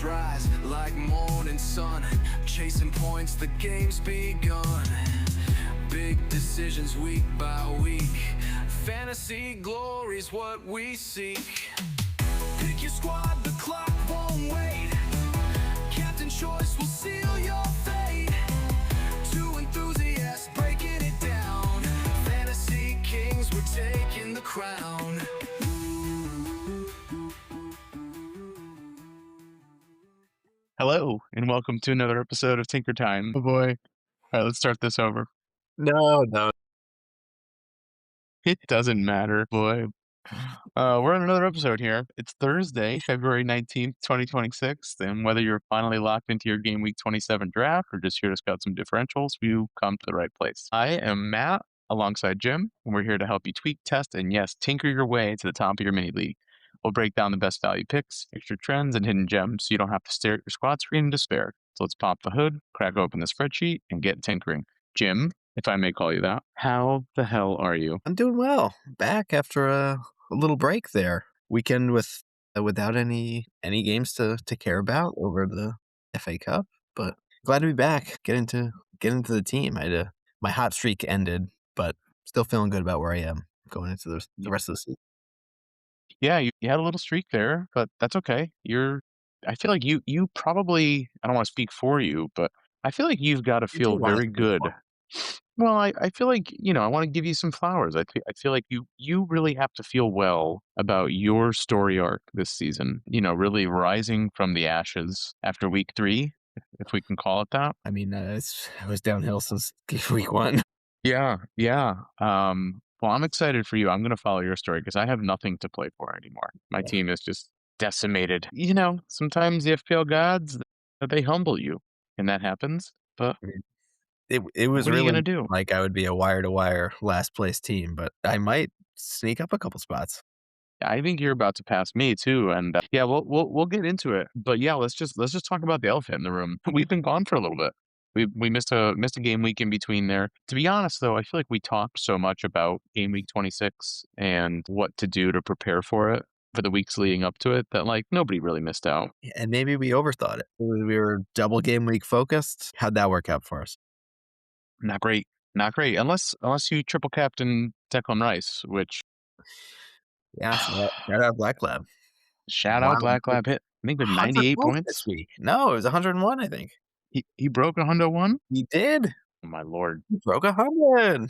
Differentials rise like morning sun, chasing points, the game's begun. Big decisions week by week, fantasy glory's what we seek. Pick your squad, the clock won't wait, captain choice will seal your fate. Two enthusiasts breaking it down, fantasy kings, we're taking the crown. Hello, and welcome to another episode of Tinker Time. Oh boy. All right, let's start this over. No. It doesn't matter, boy. We're on another episode here. It's Thursday, February 19th, 2026, and whether you're finally locked into your GW27 draft or just here to scout some differentials, you come to the right place. I am Matt, alongside Jim, and we're here to help you tweak, test, and yes, tinker your way to the top of your mini league. We'll break down the best value picks, extra trends, and hidden gems so you don't have to stare at your squad screen in despair. So let's pop the hood, crack open the spreadsheet, and get tinkering. Jim, if I may call you that, how the hell are you? I'm doing well. Back after a little break there. Weekend without any games to care about over the FA Cup, but glad to be back. Get into the team. My hot streak ended, but still feeling good about where I am going into the rest of the season. Yeah, you had a little streak there, but that's okay. I feel like you probably, I don't want to speak for you, but I feel like you've got to You do feel wanna very speak good. more. Well, I feel like, I want to give you some flowers. I feel like you really have to feel well about your story arc this season, really rising from the ashes after week 3, if we can call it that. I mean, it was downhill since week 1. Yeah, yeah. Well, I'm excited for you. I'm going to follow your story because I have nothing to play for anymore. My team is just decimated. Sometimes the FPL gods, they humble you, and that happens. But It was what are you really going to do? like I would be a wire-to-wire last place team, but I might sneak up a couple spots. I think you're about to pass me too, and yeah, we'll get into it. But yeah, let's just talk about the elephant in the room. We've been gone for a little bit. We missed a game week in between there. To be honest, though, I feel like we talked so much about game week 26 and what to do to prepare for it for the weeks leading up to it that like nobody really missed out. And maybe we overthought it. We were double game week focused. How'd that work out for us? Not great, not great. Unless you triple captain Declan Rice, which Yeah, shout out Black Lab. shout out Wow, Black Lab hit. I think with 100 98 points points. this week. No, it was 101, I think. He broke 101. He did. Oh my lord. He broke 100.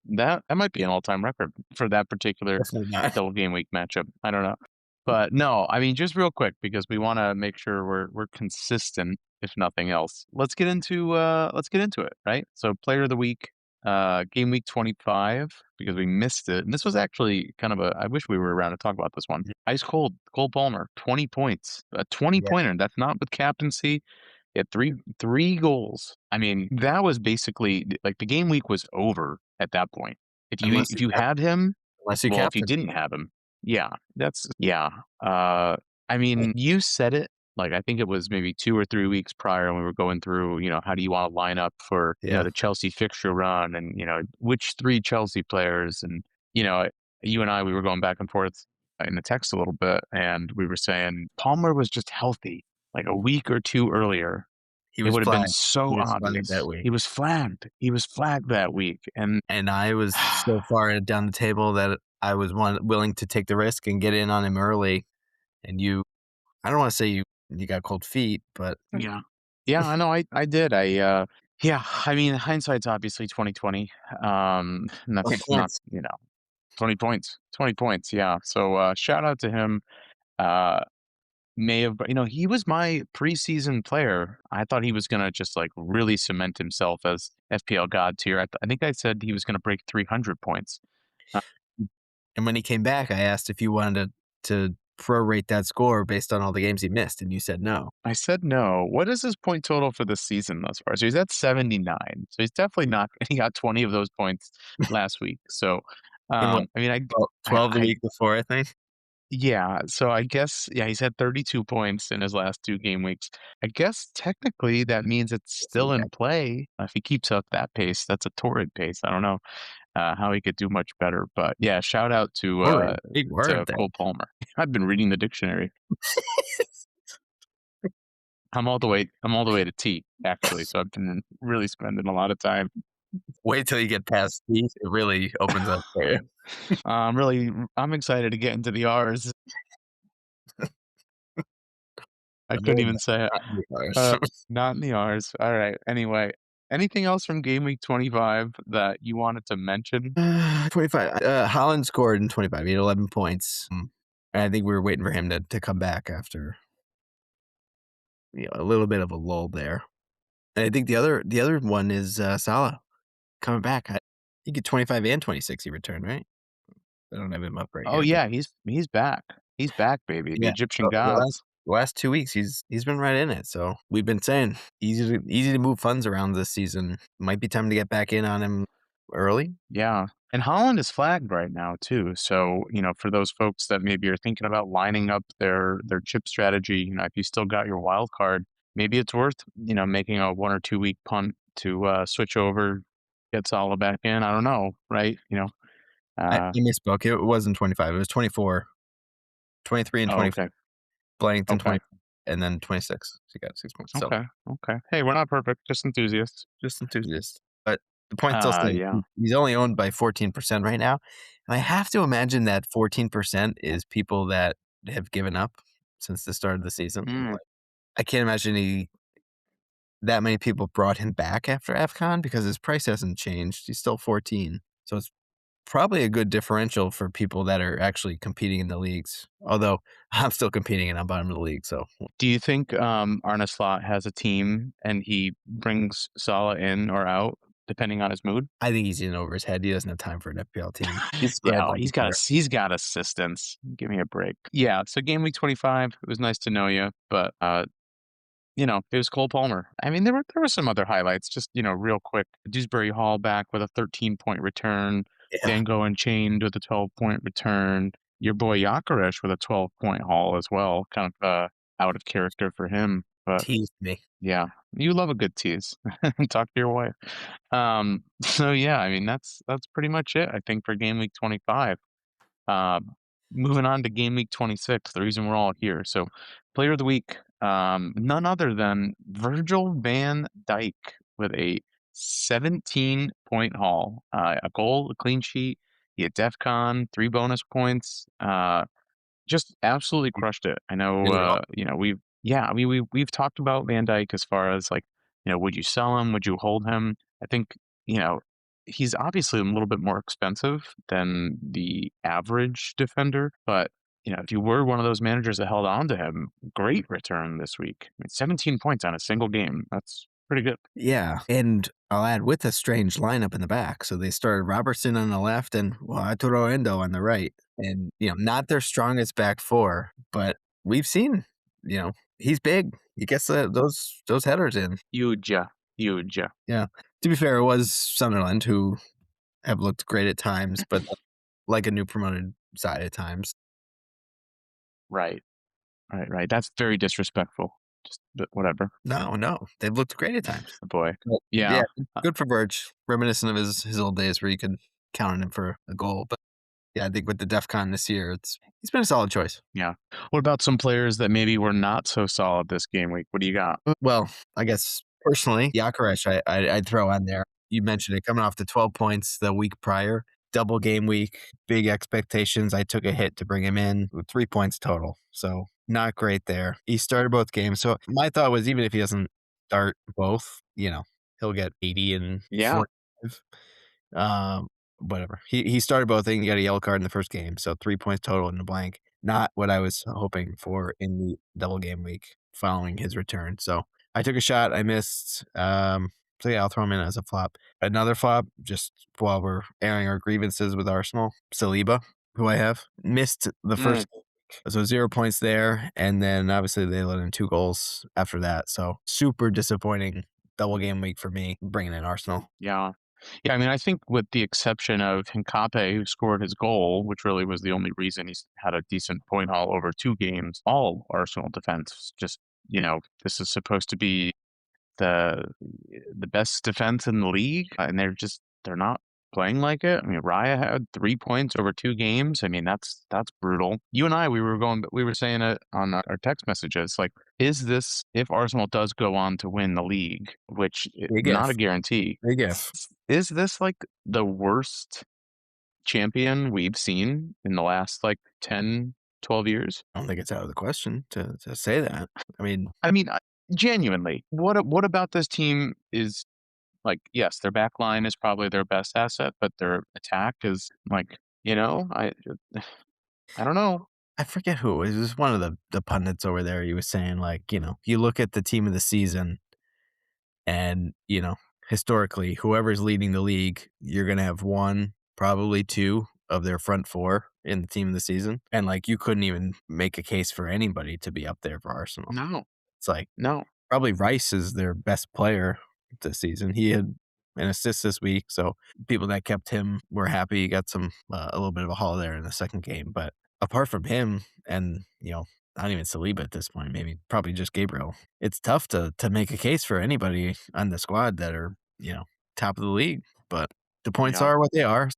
That might be an all-time record for that particular Definitely not. double game week matchup. I don't know. But no, I mean, just real quick, because we want to make sure we're consistent, if nothing else. Let's get into it, right? So player of the week, game week 25, because we missed it. And this was actually kind of I wish we were around to talk about this one. Ice cold, Cole Palmer, 20 points. A 20-pointer. That's not with captaincy. He had three goals. I mean, that was basically like the game week was over at that point. If you had him, Unless you well, if you captain. didn't have him, yeah. I mean, you said it. Like I think it was maybe 2 or 3 weeks prior when we were going through, how do you want to line up for the Chelsea fixture run, and which 3 Chelsea players, and you and I, we were going back and forth in the text a little bit, and we were saying Palmer was just healthy like a week or 2 earlier. It would have been so obvious. That week. He was flagged. He was flagged that week, and I was so far down the table that I was willing to take the risk and get in on him early. And I don't want to say you got cold feet, but yeah, I know I did. I mean, hindsight's obviously 2020. And that's not 20 points. Yeah. So shout out to him. He was my preseason player. I thought he was going to just like really cement himself as FPL god tier. I think I said he was going to break 300 points. And when he came back, I asked if you wanted to prorate that score based on all the games he missed, and you said no. I said no. What is his point total for this season thus far? So he's at 79. So he's definitely not. He got 20 of those points last week. So I mean, 12 the week before, I think. Yeah, so I guess, he's had 32 points in his last 2 game weeks. I guess technically that means it's still in play. If he keeps up that pace, that's a torrid pace. I don't know how he could do much better. But yeah, shout out to Big word Cole Palmer. I've been reading the dictionary. I'm all the way to T, actually, so I've been really spending a lot of time. Wait till you get past these, it really opens up for you. I'm excited to get into the R's. I couldn't Oh, even say it. not you Uh, guys. not in the R's. Alright, anyway, anything else from game week 25 that you wanted to mention? 25. Holland scored in 25. He had 11 points. And I think we were waiting for him to come back after a little bit of a lull there. And I think the other one is Salah coming back. He get 25 and 26. He returned, right? I don't have him up right Oh, here, but yeah, he's back. He's back, baby. The yeah. Egyptian So gods. the last 2 weeks, he's been right in it. So we've been saying easy to move funds around this season. Might be time to get back in on him early. Yeah, and Holland is flagged right now too, so, for those folks that maybe are thinking about lining up their chip strategy, if you still got your wild card, maybe it's worth, making a 1 or 2 week punt to, switch over, get Salah back in, I don't know, right? I misspoke. It wasn't 25. It was 24, 23 and Oh, 24. okay, Blanked in okay, 20 and then 26. So you got 6 points. So okay, okay. Hey, we're not perfect, just enthusiasts. just enthusiast. But the point still stands. Yeah. He's only owned by 14% right now. And I have to imagine that 14% is people that have given up since the start of the season. Mm. Like, I can't imagine that many people brought him back after AFCON because his price hasn't changed. He's still 14. So it's probably a good differential for people that are actually competing in the leagues. Although I'm still competing and I'm bottom of the league. So Do you think, Arne Slot has a team and he brings Salah in or out depending on his mood? I think he's in over his head. He doesn't have time for an FPL team. He's Yeah, spread oh, like a player. he's got assistance. Give me a break. Yeah, so game week 25, it was nice to know you, but it was Cole Palmer. I mean, there were some other highlights, just real quick. Dewsbury Hall back with a 13-point return. Yeah, Dango Unchained with a 12-point return. Your boy Yakarish with a 12-point haul as well. Kind of out of character for him, but teased me. yeah, you love a good tease. Talk to your wife. So yeah, I mean that's pretty much it. I think for game week 25. Um, Moving on to game week 26, the reason we're all here. So, player of the week, none other than Virgil van Dijk with a 17-point haul, a goal, a clean sheet. He had DEF CON, 3 bonus points. Just absolutely crushed it. I know, Really well. we've talked about Van Dyke as far as like, would you sell him? Would you hold him? I think, you know, he's obviously a little bit more expensive than the average defender, but if you were one of those managers that held on to him, great return this week. I mean, 17 points on a single game. That's pretty good. Yeah, and I'll add with a strange lineup in the back. So they started Robertson on the left and Arturo Endo on the right. And, not their strongest back four, but we've seen, he's big. He gets those headers in. Huge, huge. Yeah. To be fair, it was Sunderland who have looked great at times, but like a new promoted side at times. Right, right. That's very disrespectful. Just, but whatever. No, they've looked great at times. Boy. But Yeah. yeah, good for Verge. Reminiscent of his old days where you could count on him for a goal. But yeah, I think with the DEF CON this year, he's been a solid choice. Yeah. What about some players that maybe were not so solid this game week? What do you got? Well, I guess personally, Yakaresh, I'd throw on there. You mentioned it coming off the 12 points the week prior, double game week, big expectations. I took a hit to bring him in with 3 points total. So not great there. He started both games. So my thought was even if he doesn't start both, he'll get 80 and Yeah. 45. Um, whatever. He started both. He got a yellow card in the first game. So 3 points total in the blank. Not what I was hoping for in the double game week following his return. So I took a shot. I missed. So yeah, I'll throw him in as a flop. Another flop, just while we're airing our grievances with Arsenal, Saliba, who I have, missed the first. So 0 points there. And then obviously they let in 2 goals after that. So super disappointing double game week for me, bringing in Arsenal. Yeah. Yeah, I mean, I think with the exception of Hincape, who scored his goal, which really was the only reason he's had a decent point haul over 2 games, all Arsenal defense just, this is supposed to be the best defense in the league, and they're not playing like it. I mean, Raya had 3 points over 2 games. I mean, that's brutal. You and I, we were saying it on our text messages. Like, is this, if Arsenal does go on to win the league, which Big not a if. guarantee, Big if. is this like the worst champion we've seen in the last like 10, 12 years? I don't think it's out of the question to say that. I mean, Genuinely, what about this team is like, yes, their back line is probably their best asset, but their attack is like, I don't know. I forget who. It was one of the pundits over there. He was saying, like, you look at the team of the season and, historically, whoever's leading the league, you're going to have one, probably two of their front four in the team of the season. And, like, you couldn't even make a case for anybody to be up there for Arsenal. No, It's like, no. probably Rice is their best player this season. He had an assist this week, so people that kept him were happy. He got a little bit of a haul there in the second game. But apart from him, and not even Saliba at this point, maybe probably just Gabriel. It's tough to make a case for anybody on the squad that are top of the league. But the points Yeah. are what they are.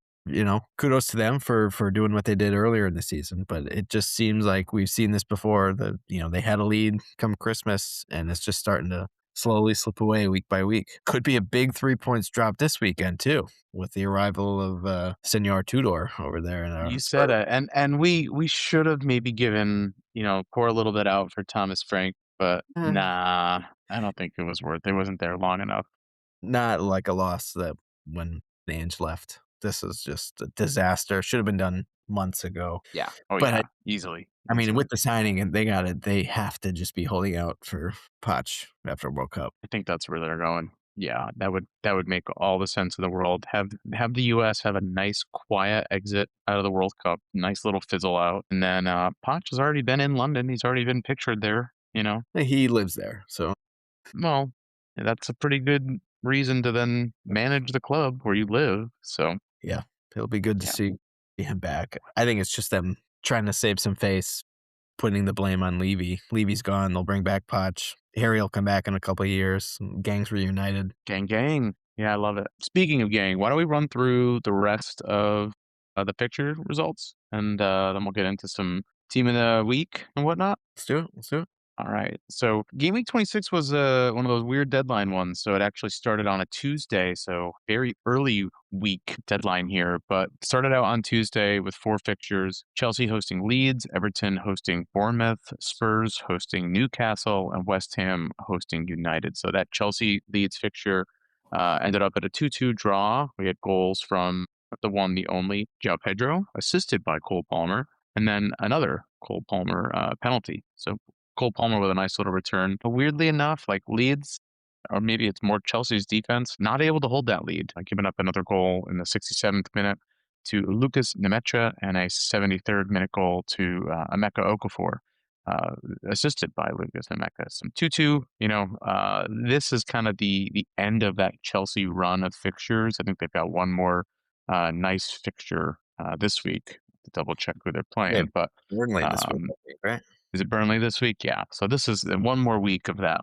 Kudos to them for doing what they did earlier in the season. But it just seems like we've seen this before. That they had a lead come Christmas, and it's just starting to slowly slip away week by week. Could be a big 3 points drop this weekend too, with the arrival of Senor Tudor over there. You said it, and we should have maybe given pour a little bit out for Thomas Frank, but nah, I don't think it was worth. It wasn't there long enough. Not like a loss that when Ange left. This is just a disaster. Should have been done months ago. Yeah. Oh But yeah, easily. I mean, Easily. with the signing, and they have to just be holding out for Poch after World Cup. I think that's where they're going. Yeah, that would make all the sense in the world. Have the US have a nice quiet exit out of the World Cup, nice little fizzle out, and then Poch has already been in London. He's already been pictured there. He lives there, so Well, that's a pretty good reason to then manage the club where you live. So yeah, it'll be good to yeah, see him back. I think it's just them trying to save some face, putting the blame on Levy. Levy's gone. They'll bring back Poch. Harry will come back in a couple of years. Gangs reunited. gang. Yeah, I love it. Speaking of gang, why don't we run through the rest of the picture results, and then we'll get into some team of the week and whatnot. Let's do it. Let's do it. All right. So Gameweek 26 was one of those weird deadline ones. So it actually started on a Tuesday. So very early week deadline here, but started out on Tuesday with 4 fixtures: Chelsea hosting Leeds, Everton hosting Bournemouth, Spurs hosting Newcastle, and West Ham hosting United. So that Chelsea Leeds fixture ended up at a 2-2 draw. We had goals from the one, the only, João Pedro, assisted by Cole Palmer, and then another Cole Palmer penalty. So Cole Palmer with a nice little return. But weirdly enough, like Leeds, or maybe it's more Chelsea's defense, not able to hold that lead. Giving up another goal in the 67th minute to Lucas Nemecha and a 73rd minute goal to Emeka Okafor, assisted by Lucas Nemecha. Some 2-2. This is kind of the end of that Chelsea run of fixtures. I think they've got one more nice fixture this week to double check who they're playing. Yeah, But Burnley this week, right? is it Burnley this week? Yeah. So this is one more week of that,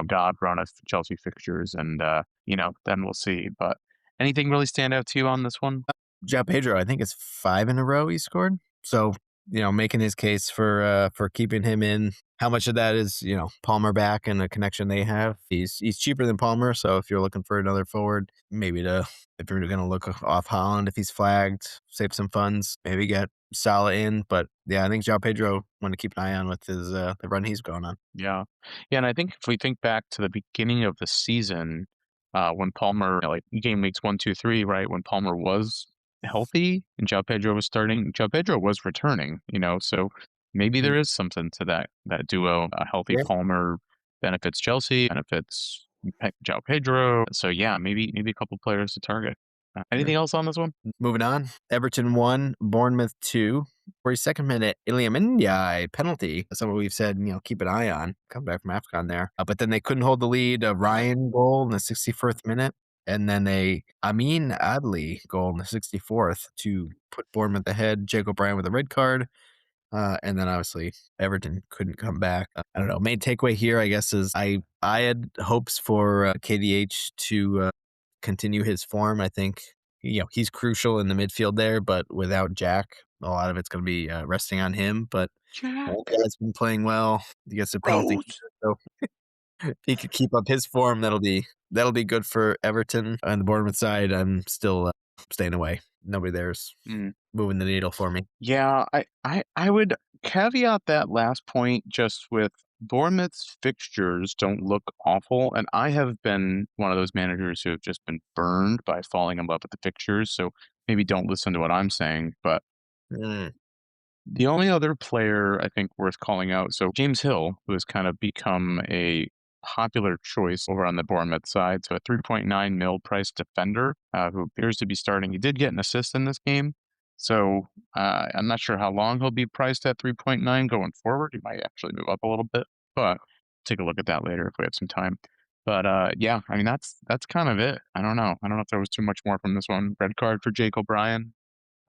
God run of Chelsea fixtures, and then we'll see. But anything really stand out to you on this one? João Pedro, I think it's 5 in a row he scored. So, making his case for keeping him in. How much of that is, Palmer back and the connection they have? He's cheaper than Palmer, so if you're looking for another forward, maybe if you're going to look off Holland, if he's flagged, save some funds, maybe get Salah in. But yeah, I think João Pedro want to keep an eye on with his the run he's going on. Yeah. And I think if we think back to the beginning of the season, when Palmer, like game weeks 1, 2, 3, right, when Palmer was healthy and João Pedro was starting, João Pedro was returning, so maybe there is something to that duo. A healthy Palmer benefits Chelsea, benefits João Pedro. So yeah, maybe a couple players to target. Anything else on this one? Moving on, Everton 1, Bournemouth 2. 42nd minute, Iliamindai penalty. Someone we've said, keep an eye on. Come back from AFCON there. But then they couldn't hold the lead. A Ryan goal in the 64th minute. And then a Amin Adli goal in the 64th to put Bournemouth ahead. Jake O'Brien with a red card. And then obviously Everton couldn't come back. I don't know. Main takeaway here, I guess, is I had hopes for KDH to continue his form. I think he's crucial in the midfield there, but without Jack, a lot of it's going to be resting on him. But Jack that guy's been playing well. He gets a penalty, Rose. so if he could keep up his form, that'll be good for Everton. On the Bournemouth side, I'm still staying away. Nobody there's Mm. moving the needle for me. Yeah, I would caveat that last point just with Bournemouth's fixtures don't look awful, and I have been one of those managers who have just been burned by falling in love with the fixtures, so maybe don't listen to what I'm saying, but Mm, the only other player I think worth calling out, so James Hill, who has kind of become a popular choice over on the Bournemouth side, so a 3.9 mil price defender who appears to be starting. He did get an assist in this game, so I'm not sure how long he'll be priced at 3.9 going forward. He might actually move up a little bit, but take a look at that later if we have some time. But yeah, I mean that's kind of it. I don't know. I don't know if there was too much more from this one. Red card for Jake O'Brien.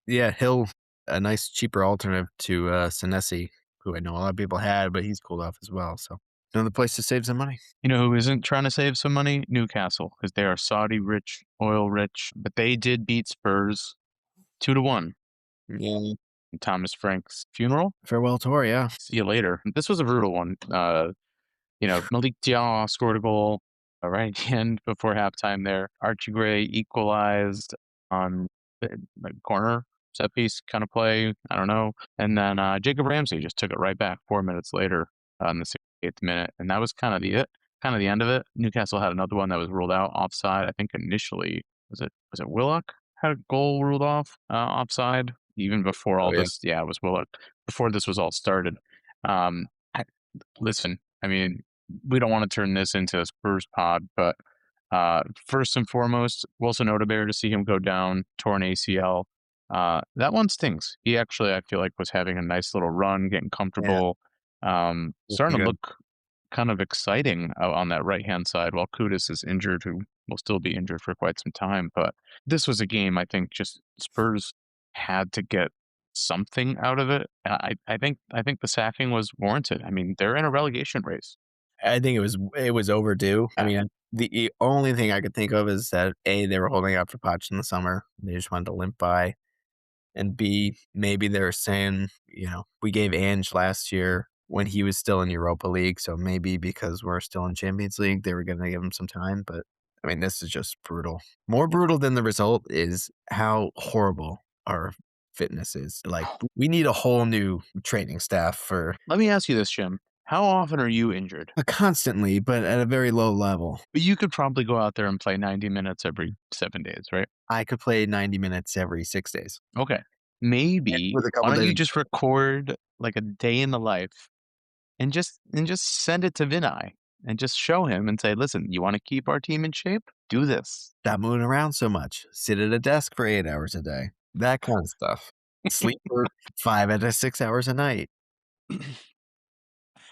yeah, Hill, a nice cheaper alternative to Senesi, who I know a lot of people had, but he's cooled off as well. So another place to save some money. You know who isn't trying to save some money? Newcastle, because they are Saudi rich, oil rich, but they did beat Spurs 2-1 Yeah, in Thomas Frank's funeral. farewell tour. Yeah, See you later. This was a brutal one. Malik Diallo scored a goal right at the end before halftime there. Archie Gray equalized on the corner set piece kind of play. I don't know. And then Jacob Ramsey just took it right back 4 minutes later in the 68th minute. And that was kind of the end of it. Newcastle had another one that was ruled out offside. I think initially, was it Willock had a goal ruled off offside even before all oh yeah, this. Yeah, it was Willock before this was all started. Um, Listen, I mean, we don't want to turn this into a Spurs pod, but first and foremost, Wilson Odegaard, to see him go down, torn ACL, that one stings. He actually, I feel like, was having a nice little run, getting yeah. comfortable, Looking starting to good. look kind of exciting out on that right-hand side while Kudus is injured, who will still be injured for quite some time. But this was a game I think just Spurs had to get something out of it. I think the sacking was warranted. I mean, they're in a relegation race. I think it was overdue. I Yeah. mean, the only thing I could think of is that A, they were holding out for Poch in the summer. They just wanted to limp by. And B, maybe they're saying, we gave Ange last year when he was still in Europa League. So maybe because we're still in Champions League, they were going to give him some time. But I mean, this is just brutal. More brutal than the result is how horrible our fitness is. Like, we need a whole new training staff for Let me ask you this, Jim. How often are you injured? constantly, but at a very low level. But you could probably go out there and play 90 minutes every 7 days, right? I could play 90 minutes every 6 days. Okay. Maybe With a couple why don't days you of just record like a day in the life and just send it to Vinay and just show him and say, listen, you want to keep our team in shape? Do this. stop moving around so much. Sit at a desk for 8 hours a day. That kind of stuff. Sleep for 5 out of 6 hours a night.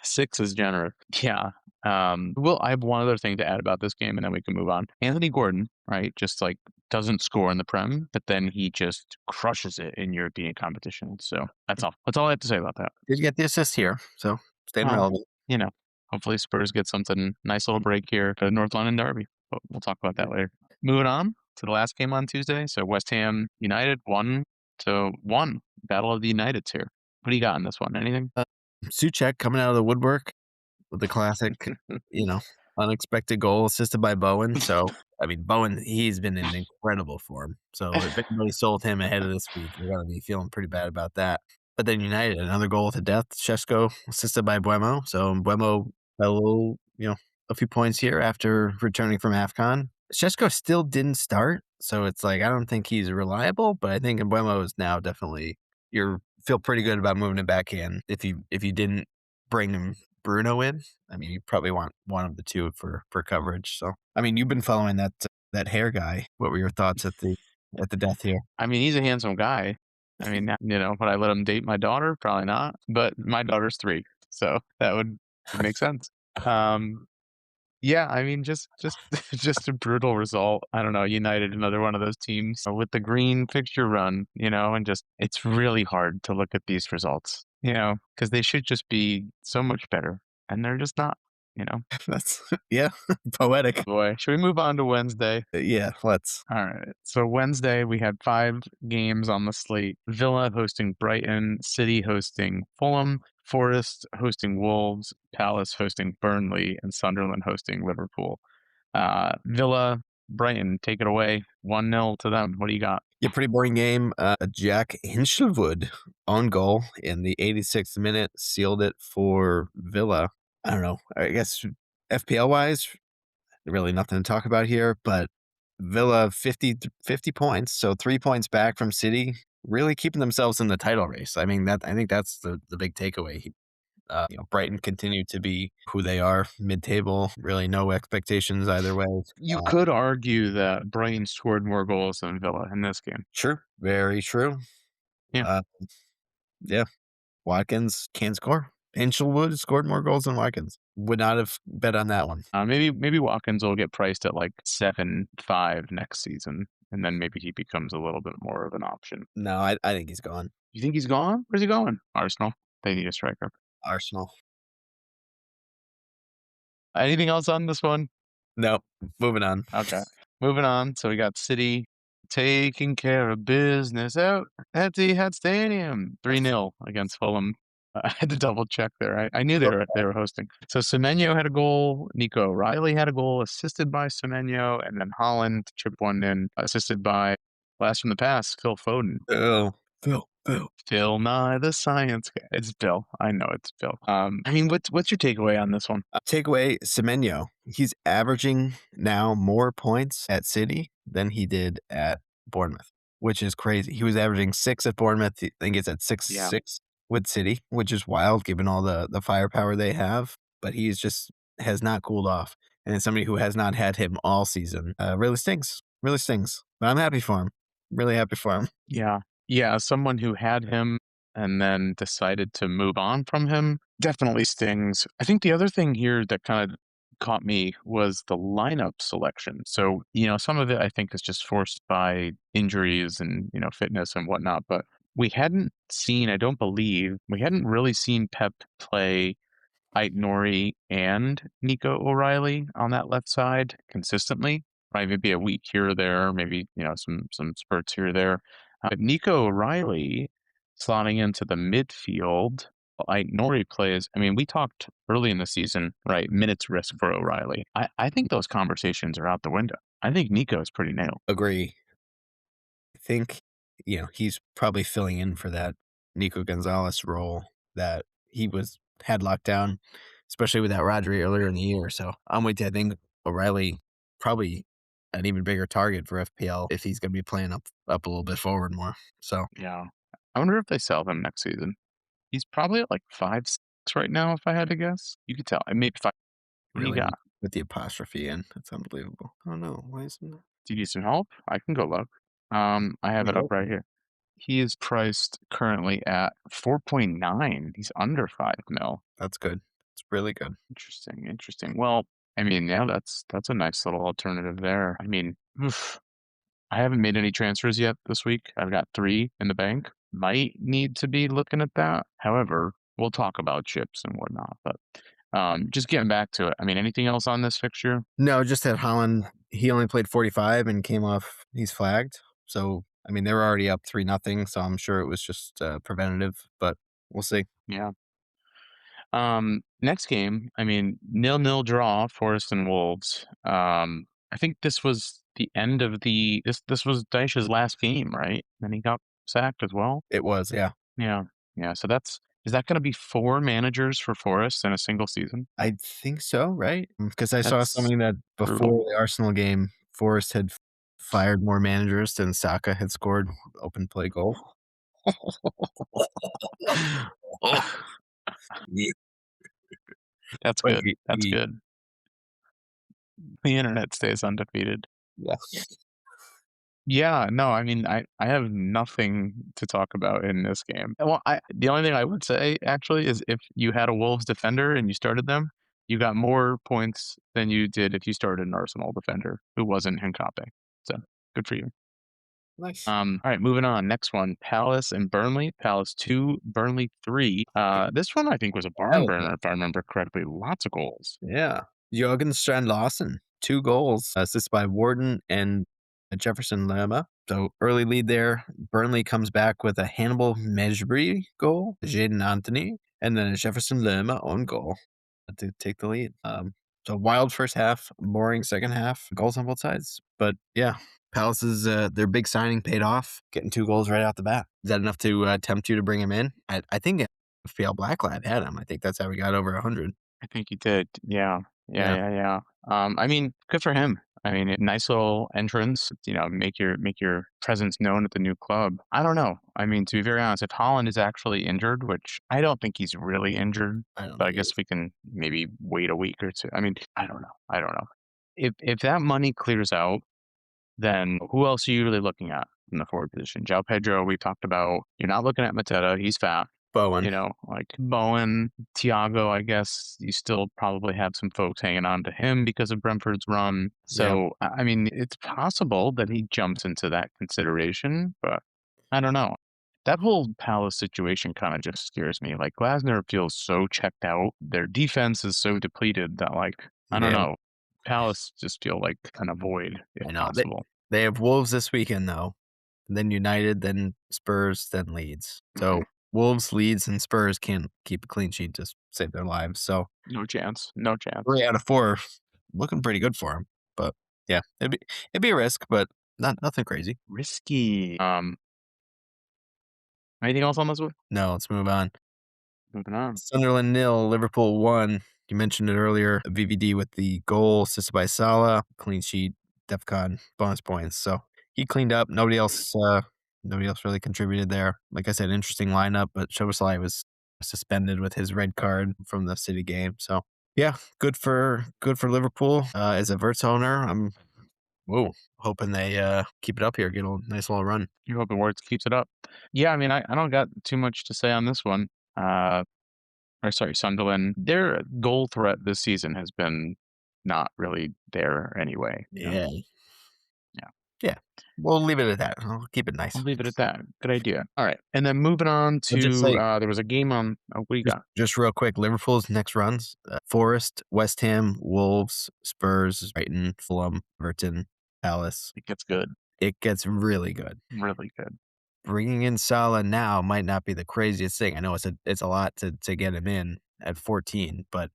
6 is generous. Yeah. Well, I have one other thing to add about this game, and then we can move on. Anthony Gordon, right, just like doesn't score in the Prem, but then he just crushes it in European competition. So that's all. That's all I have to say about that. Did get the assist here, so staying Well, relevant. you know, hopefully Spurs get something nice little break here for the North London Derby. But we'll talk about that later. Moving on to the last game on Tuesday. So West Ham United 1-1. Battle of the Uniteds here. What do you got in this one? Anything? Suchek coming out of the woodwork with the classic, unexpected goal assisted by Bowen. So, I mean, Bowen, he's been in incredible form. So, if anybody sold him ahead of this week, they're going to be feeling pretty bad about that. But then United, another goal to death. Shesko assisted by Buemo. So, Buemo got a little, a few points here after returning from AFCON. Shesko still didn't start. So, it's like, I don't think he's reliable, but I think Buemo is now definitely, feel pretty good about moving him back in. If you didn't bring him Bruno in, I mean, you probably want one of the two for coverage. So, I mean, you've been following that hair guy. What were your thoughts at the death here? I mean, he's a handsome guy. I mean, would I let him date my daughter? Probably not. But my daughter's 3, so that would make sense. Yeah, I mean, just just a brutal result. I don't know. United, another one of those teams with the green fixture run, and just it's really hard to look at these results, because they should just be so much better, and they're just not. you know? That's yeah, poetic. Boy, should we move on to Wednesday? Yeah, let's. All right. So Wednesday, we had 5 games on the slate. Villa hosting Brighton, City hosting Fulham, Forest hosting Wolves, Palace hosting Burnley, and Sunderland hosting Liverpool. Villa, Brighton, take it away. 1-0 to them. What do you got? Yeah, pretty boring game. Jack Hinchelwood on goal in the 86th minute sealed it for Villa. I don't know. I guess FPL wise, really nothing to talk about here, but Villa 50 points, so 3 points back from City, really keeping themselves in the title race. I mean, I think that's the big takeaway. Brighton continue to be who they are, mid-table, really no expectations either way. You could argue that Brighton scored more goals than Villa in this game. True, very true. Yeah. Yeah, Watkins can score. Hinchelwood scored more goals than Watkins. Would not have bet on that one. Maybe Watkins will get priced at like 7.5 next season, and then maybe he becomes a little bit more of an option. No, I think he's gone. You think he's gone? Where's he going? Arsenal. They need a striker. Arsenal. Anything else on this one? No, moving on. Okay. Moving on. So we got City taking care of business out at the Etihad Stadium. 3-0 against Fulham. I had to double check there. I knew they were hosting. So Semenyo had a goal. Nico O'Reilly had a goal assisted by Semenyo. And then Holland chipped one in assisted by blast from the past, Phil Foden. Oh, Phil. Phil Nye, the science guy. It's Phil. I know it's Phil. I mean, what's your takeaway on this one? Takeaway, Semenyo. He's averaging now more points at City than he did at Bournemouth, which is crazy. He was averaging 6 at Bournemouth. I think it's at 6 with City, which is wild given all the firepower they have. But he's just has not cooled off. And as somebody who has not had him all season, really stings. Really stings. But I'm happy for him. Really happy for him. Yeah. Yeah, someone who had him and then decided to move on from him definitely stings. I think the other thing here that kind of caught me was the lineup selection. So, some of it I think is just forced by injuries and, fitness and whatnot. But we hadn't really seen Pep play Ait Nori and Nico O'Reilly on that left side consistently, right? Maybe a week here or there, maybe, some spurts here or there. But Nico O'Reilly slotting into the midfield, Ait Nori plays. I mean, we talked early in the season, right? Minutes risk for O'Reilly. I think those conversations are out the window. I think Nico is pretty nailed. Agree. I think, he's probably filling in for that Nico Gonzalez role that he had locked down, especially without Rodri earlier in the year. So I'm with you. I think O'Reilly probably an even bigger target for FPL if he's going to be playing up a little bit forward more. So Yeah. I wonder if they sell him next season. He's probably at like 5-6 right now, if I had to guess. You could tell. Maybe 5. What do you really got? with the apostrophe in, that's unbelievable. Oh no, why isn't that? Do you need some help? I can go look. I have it up right here. He is priced currently at 4.9. He's under 5 mil. That's good. It's really good. Interesting. Well, I mean, yeah, that's a nice little alternative there. I mean, I haven't made any transfers yet this week. I've got 3 in the bank. Might need to be looking at that. However, we'll talk about chips and whatnot. But just getting back to it. I mean, anything else on this fixture? No, just that Holland, he only played 45 and came off, he's flagged. So, I mean, they were already up 3-0, so I'm sure it was just preventative, but we'll see. Yeah. Next game, I mean, 0-0 draw, Forest and Wolves. I think this was the end of this was Dyche's last game, right? Then he got sacked as well. It was, yeah. Yeah. So is that going to be 4 managers for Forest in a single season? I think so, right? Because I saw That's something that before brutal. the Arsenal game, Forrest had fired more managers than Saka had scored open play goals. That's But good. That's good. The internet stays undefeated. Yeah. Yeah, no, I mean, I have nothing to talk about in this game. Well, the only thing I would say actually is if you had a Wolves defender and you started them, you got more points than you did if you started an Arsenal defender who wasn't Hincapié. So good for you. Nice. All right, moving on. Next one, Palace and Burnley. Palace 2, Burnley 3. This one I think was a barn burner, if I remember correctly. Lots of goals. Yeah. Jürgen Strand-Larsen, 2 goals, assisted by Warden and Jefferson Lerma. So early lead there. Burnley comes back with a Hannibal Mejbri goal, Jaden Anthony, and then a Jefferson Lerma own goal to take the lead. So wild first half, boring second half, goals on both sides. But yeah, Palace's their big signing paid off, getting 2 goals right out the bat. Is that enough to tempt you to bring him in? I think FPL Blacklad had him. I think that's how we got over 100. I think you did. Yeah. Yeah, Yeah. yeah, yeah. I mean, good for him. I mean, nice little entrance, make your presence known at the new club. I don't know. I mean, to be very honest, if Holland is actually injured, which I don't think he's really injured, I don't but I think he guess is. we can maybe wait a week or two. I mean, I don't know. I don't know. If that money clears out, then who else are you really looking at in the forward position? João Pedro, we talked about. You're not looking at Mateta. He's fat. Bowen. Like Bowen, Thiago, I guess you still probably have some folks hanging on to him because of Brentford's run. Yeah. So, I mean, it's possible that he jumps into that consideration, but I don't know. That whole Palace situation kind of just scares me. Like, Glasner feels so checked out. Their defense is so depleted that, like, I don't Yeah, know. Palace just feel like an avoid if I know. possible. They have Wolves this weekend though, then United, then Spurs, then Leeds. So Mhm. Wolves, Leeds, and Spurs can't keep a clean sheet to save their lives. So No chance. No chance. 3 out of 4 looking pretty good for them. But yeah, it'd be a risk, but nothing crazy. Risky. Anything else on this one? No, let's move on. Moving on. Sunderland 0, Liverpool 1. You mentioned it earlier. VVD with the goal, assisted by Salah, clean sheet, DEFCON bonus points. So he cleaned up. Nobody else really contributed there. Like I said, interesting lineup, but Szoboszlai was suspended with his red card from the City game. So yeah, good for Liverpool. As a Verts owner, I'm hoping they keep it up here, get a nice little run. You're hoping Words keeps it up. Yeah, I mean, I don't got too much to say on this one. Or sorry, Sunderland. Their goal threat this season has been not really there anyway. Yeah. Yeah. Yeah. We'll leave it at that. I'll keep it nice. I'll leave it at that. Good idea. All right. And then moving on I'll just to say there was a game on what do you got? just real quick, Liverpool's next runs: Forest, West Ham, Wolves, Spurs, Brighton, Fulham, Everton, Palace. It gets good. It gets really good. Really good. Bringing in Salah now might not be the craziest thing. I know it's a lot to get him in at 14, but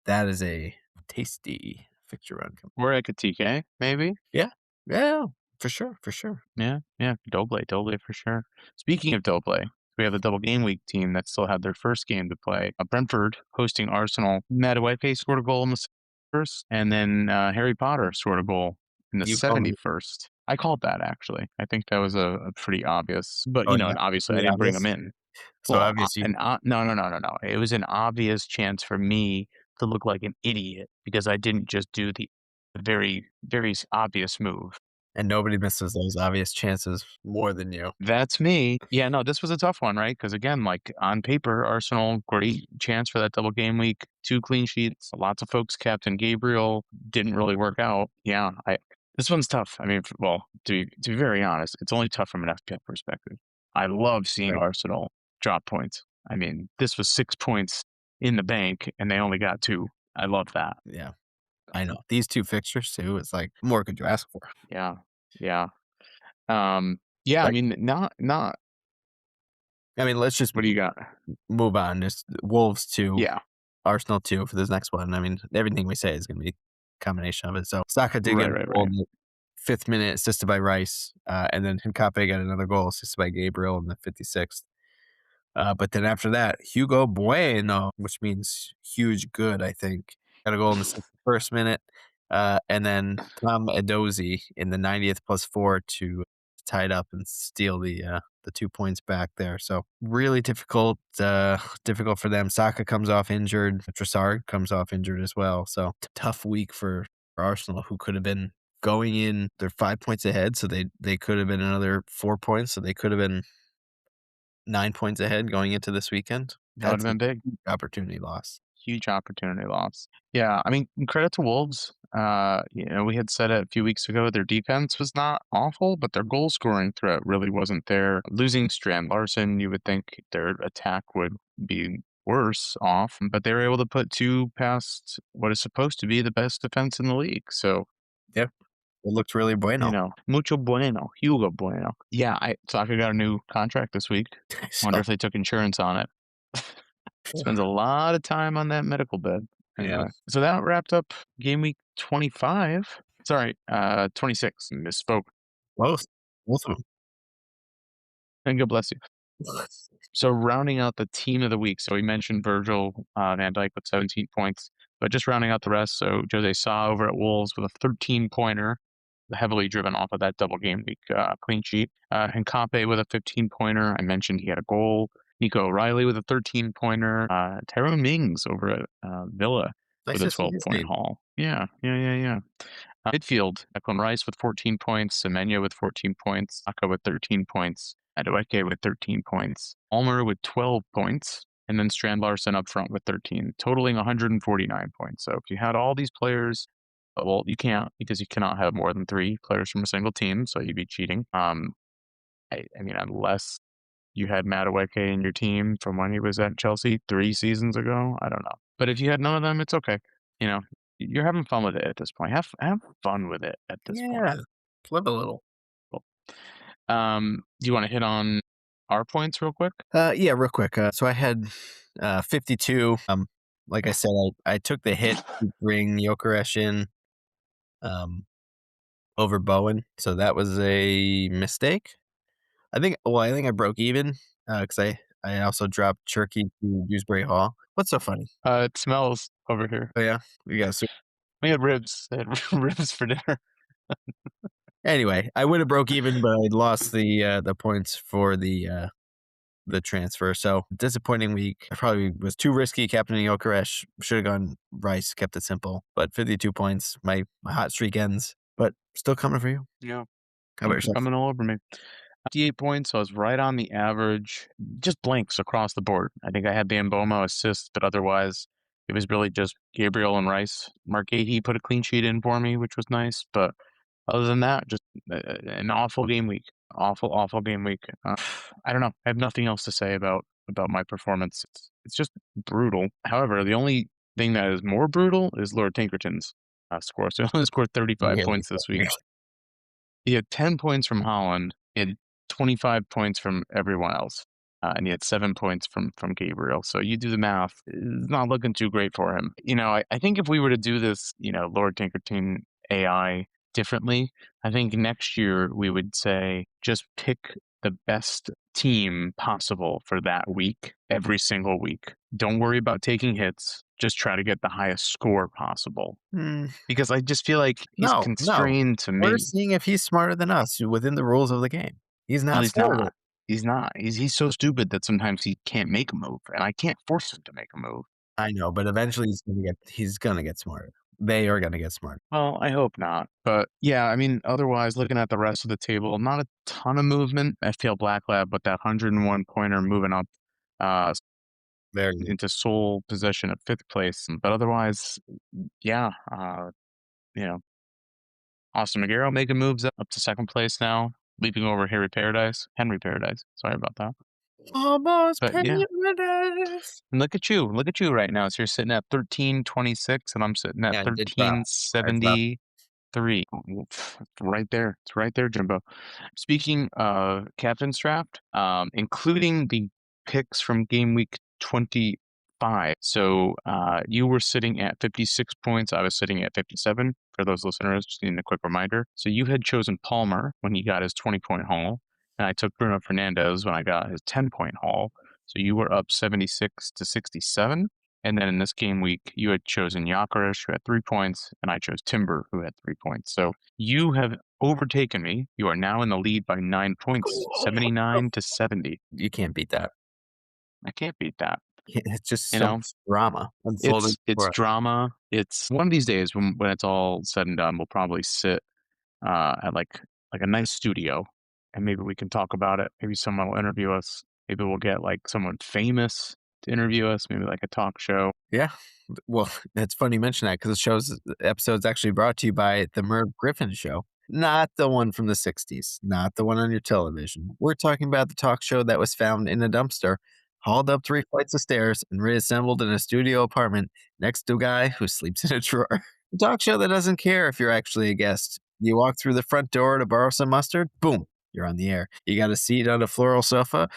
that is a tasty fixture run. Or like a TK, maybe? Yeah, yeah, for sure, for sure. Yeah, yeah. Doble for sure. Speaking of Doble, we have the double game week team that still had their first game to play. Brentford hosting Arsenal. Madueke scored a goal in the first, and then Harry Potter scored a goal in the You call me. 71st. I called that actually. I think that was a pretty obvious, but Oh yeah, and obviously I pretty didn't bring him obvious. in. So Well, obviously, no, no, no, no, no. It was an obvious chance for me to look like an idiot because I didn't just do the very, very obvious move. and nobody misses those obvious chances more than you. That's me. Yeah, no, this was a tough one, right? Because again, like on paper, Arsenal, great chance for that double game week, 2 clean sheets, lots of folks Captain Gabriel didn't really work out. Yeah, this one's tough. I mean, well, to be very honest, it's only tough from an FPL perspective. I love seeing Right. Arsenal drop points. I mean, this was 6 points in the bank, and they only got 2. I love that. Yeah, I know. These 2 fixtures too, it's like, more could you ask for? Yeah, yeah, yeah. I Like, mean, not. I mean, let's just What do you got? move on. Just Wolves 2, Yeah, Arsenal 2 for this next one. I mean, everything we say is gonna be a combination of it. So Saka did get right, a right, goal right. in the 5th minute, assisted by Rice, and then Hincapié got another goal, assisted by Gabriel in the 56th. But then after that, Hugo Bueno, which means huge good, I think, got a goal in the 61st minute. And then Tom Edozie in the 90th +4 to tie it up and steal the 2 points back there. So really difficult for them. Saka comes off injured. Trossard comes off injured as well. So tough week for Arsenal, who could have been going in. They're 5 points ahead, so they could have been another 4 points. So they could have been 9 points ahead going into this weekend. That would That's have a been big. opportunity loss. Huge opportunity loss. Yeah, I mean, credit to Wolves. We had said it a few weeks ago, their defense was not awful, but their goal scoring threat really wasn't there. Losing Strand Larson, you would think their attack would be worse off, but they were able to put two past what is supposed to be the best defense in the league. So, Yeah, it looked really bueno. mucho bueno, Hugo Bueno. Yeah, Saka got a new contract this week. Wonder So, if they took insurance on it. Spends a lot of time on that medical bed. yeah, Anyway, so that wrapped up game week 25. Sorry, 26. Misspoke. both of them. And God bless you. So rounding out the team of the week. So we mentioned Virgil van Dijk with 17 points, but just rounding out the rest. So Jose Sa over at Wolves with a 13-pointer, heavily driven off of that double game week clean sheet. Hincape with a 15-pointer. I mentioned he had a goal. Nico O'Reilly with a 13-pointer. Tyrone Mings over at Villa Nice with a to see his 12-point name. haul. Yeah. Midfield, Declan Rice with 14 points, Semenya with 14 points, Saka with 13 points, Adueke with 13 points, Ulmer with 12 points, and then Strand Larson up front with 13, totaling 149 points. So if you had all these players, well, you can't because you cannot have more than 3 players from a single team, so you'd be cheating. I mean, unless you had Madueke in your team from when he was at Chelsea 3 seasons ago, I don't know. But if you had none of them, it's okay. You're having fun with it at this point. Have fun with it at this point. Yeah, flip a little. Cool. Do you want to hit on our points real quick? Yeah, real quick. So I had 52. Like I said, I took the hit to bring Gyökeres in over Bowen, so that was a mistake. I think I broke even because I also dropped Cherky to Dewsbury Hall. What's so funny? It smells over here. Oh yeah, we got. We had ribs. They had ribs for dinner. Anyway, I would have broke even, but I lost the points for the transfer. So disappointing week. I probably was too risky captaining Gyökeres. Should have gone Rice, kept it simple. But 52 points. My hot streak ends, but still coming for you. Yeah. How about Thanks for yourself? coming all over me. 58 points, so I was right on the average. Just blanks across the board. I think I had the Mboma assist, but otherwise it was really just Gabriel and Rice. Mark Gahey put a clean sheet in for me, which was nice. But other than that, just an awful game week. Awful game week. I don't know. I have nothing else to say about my performance. It's just brutal. However, the only thing that is more brutal is Lord Tinkerton's score. So he only scored 35 Really? points this week. He had 10 points from Holland. He had 25 points from everyone else. And he had 7 points from Gabriel. So you do the math. It's not looking too great for him. I think if we were to do this, Lord Tinkerton AI differently, I think next year we would say just pick the best team possible for that week every single week. Don't worry about taking hits. Just try to get the highest score possible. Because I just feel like he's No. constrained to We're me. seeing if he's smarter than us within the rules of the game. He's Well, not he's smarter. not. He's not. He's so stupid that sometimes he can't make a move, and I can't force him to make a move. I know, but eventually he's gonna get smarter. They are gonna get smarter. Well, I hope not. But yeah, I mean, otherwise, looking at the rest of the table, not a ton of movement. FPL Black Lab with that 101 pointer moving up Very good. into sole position at 5th place. But otherwise, yeah, Austin McGarrow making moves up to 2nd place now, leaping over Henry Paradise. Sorry about that. Almost But yeah. paradise. And look at you right now. So you're sitting at 1326, and I'm sitting at Yeah, it's rough. 1373. Right there. It's right there, Jimbo. Speaking of Captain's Draft, including the picks from game week 25. So you were sitting at 56 points. I was sitting at 57. For those listeners, just needing a quick reminder. So you had chosen Palmer when he got his 20-point haul, and I took Bruno Fernandes when I got his 10-point haul. So you were up 76 to 67. And then in this game week, you had chosen Gyökeres, who had 3 points, and I chose Timber, who had 3 points. So you have overtaken me. You are now in the lead by 9 points, 79 to 70. You can't beat that. I can't beat that. It's just You so know, much drama unfolding. It's drama. It's one of these days when it's all said and done, we'll probably sit at like a nice studio, and maybe we can talk about it. Maybe someone will interview us. Maybe we'll get like someone famous to interview us, maybe like a talk show. Yeah. Well, it's funny you mention that because the episode's actually brought to you by the Merv Griffin Show. Not the one from the 60s, not the one on your television. We're talking about the talk show that was found in a dumpster, hauled up 3 flights of stairs, and reassembled in a studio apartment next to a guy who sleeps in a drawer. A talk show that doesn't care if you're actually a guest. You walk through the front door to borrow some mustard, boom, you're on the air. You got a seat on a floral sofa,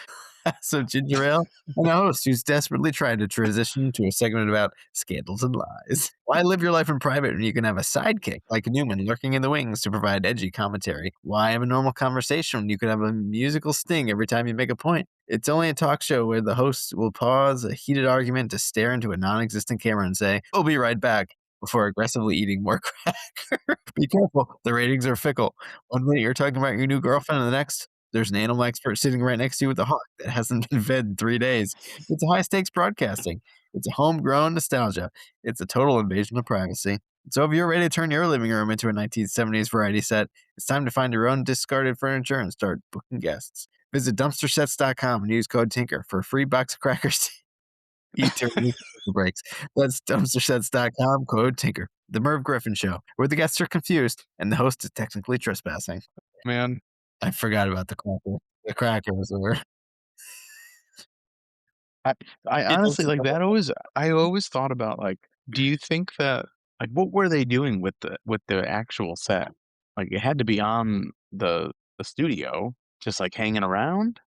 some ginger ale, and a host who's desperately trying to transition to a segment about scandals and lies. Why live your life in private when you can have a sidekick like Newman lurking in the wings to provide edgy commentary? Why have a normal conversation when you could have a musical sting every time you make a point? It's only a talk show where the host will pause a heated argument to stare into a non existent camera and say, "We'll be right back," before aggressively eating more crack. Be careful, the ratings are fickle. One minute you're talking about your new girlfriend, and the next, there's an animal expert sitting right next to you with a hawk that hasn't been fed in 3 days. It's a high stakes broadcasting. It's a homegrown nostalgia. It's a total invasion of privacy. So if you're ready to turn your living room into a 1970s variety set, it's time to find your own discarded furniture and start booking guests. Visit dumpstersets.com and use code TINKER for a free box of crackers to eat during the breaks. That's dumpstersets.com, code TINKER. The Merv Griffin Show, where the guests are confused and the host is technically trespassing. Man, I forgot about the cracker. The crackers were. I honestly like that. I always thought about like, do you think that like what were they doing with the actual set? Like it had to be on the studio, just like hanging around.